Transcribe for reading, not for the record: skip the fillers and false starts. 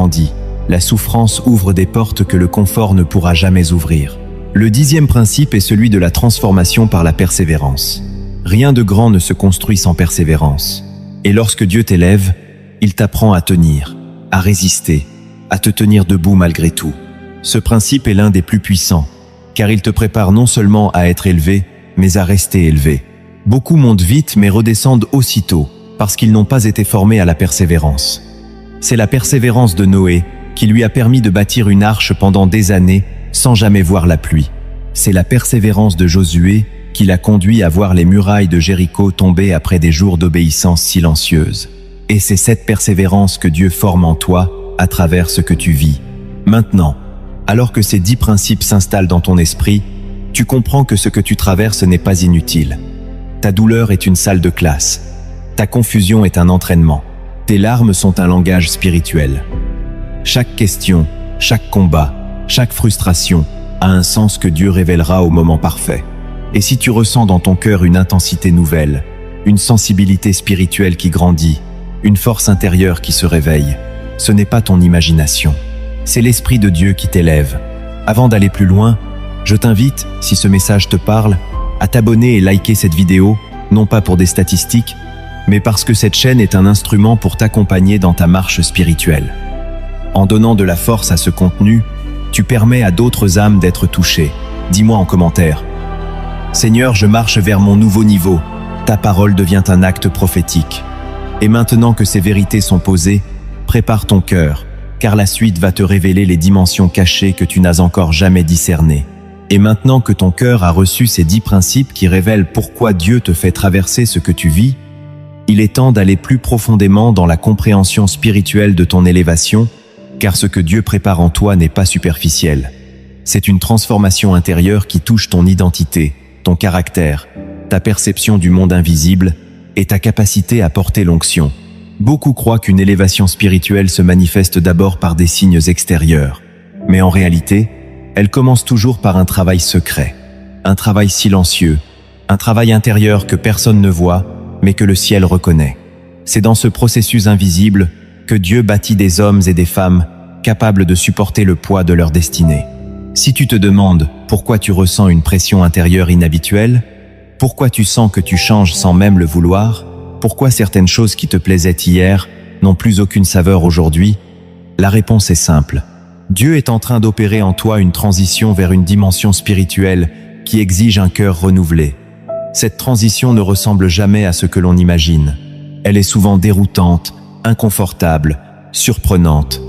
grandit. La souffrance ouvre des portes que le confort ne pourra jamais ouvrir. Le 10e principe est celui de la transformation par la persévérance. Rien de grand ne se construit sans persévérance. Et lorsque Dieu t'élève, il t'apprend à tenir, à résister, à te tenir debout malgré tout. Ce principe est l'un des plus puissants, car il te prépare non seulement à être élevé, mais à rester élevé. Beaucoup montent vite mais redescendent aussitôt, parce qu'ils n'ont pas été formés à la persévérance. C'est la persévérance de Noé qui lui a permis de bâtir une arche pendant des années sans jamais voir la pluie. C'est la persévérance de Josué qui l'a conduit à voir les murailles de Jéricho tomber après des jours d'obéissance silencieuse. Et c'est cette persévérance que Dieu forme en toi à travers ce que tu vis. Maintenant, alors que ces 10 principes s'installent dans ton esprit, tu comprends que ce que tu traverses n'est pas inutile. Ta douleur est une salle de classe. Ta confusion est un entraînement. Tes larmes sont un langage spirituel. Chaque question, chaque combat, chaque frustration a un sens que Dieu révélera au moment parfait. Et si tu ressens dans ton cœur une intensité nouvelle, une sensibilité spirituelle qui grandit, une force intérieure qui se réveille, ce n'est pas ton imagination. C'est l'Esprit de Dieu qui t'élève. Avant d'aller plus loin, je t'invite, si ce message te parle, à t'abonner et liker cette vidéo, non pas pour des statistiques, mais parce que cette chaîne est un instrument pour t'accompagner dans ta marche spirituelle. En donnant de la force à ce contenu, tu permets à d'autres âmes d'être touchées. Dis-moi en commentaire. Seigneur, je marche vers mon nouveau niveau. Ta parole devient un acte prophétique. Et maintenant que ces vérités sont posées, prépare ton cœur, car la suite va te révéler les dimensions cachées que tu n'as encore jamais discernées. Et maintenant que ton cœur a reçu ces 10 principes qui révèlent pourquoi Dieu te fait traverser ce que tu vis, il est temps d'aller plus profondément dans la compréhension spirituelle de ton élévation, car ce que Dieu prépare en toi n'est pas superficiel. C'est une transformation intérieure qui touche ton identité, ton caractère, ta perception du monde invisible et ta capacité à porter l'onction. Beaucoup croient qu'une élévation spirituelle se manifeste d'abord par des signes extérieurs. Mais en réalité, elle commence toujours par un travail secret, un travail silencieux, un travail intérieur que personne ne voit, mais que le ciel reconnaît. C'est dans ce processus invisible que Dieu bâtit des hommes et des femmes capables de supporter le poids de leur destinée. Si tu te demandes pourquoi tu ressens une pression intérieure inhabituelle, pourquoi tu sens que tu changes sans même le vouloir, pourquoi certaines choses qui te plaisaient hier n'ont plus aucune saveur aujourd'hui, la réponse est simple. Dieu est en train d'opérer en toi une transition vers une dimension spirituelle qui exige un cœur renouvelé. Cette transition ne ressemble jamais à ce que l'on imagine. Elle est souvent déroutante, inconfortable, surprenante.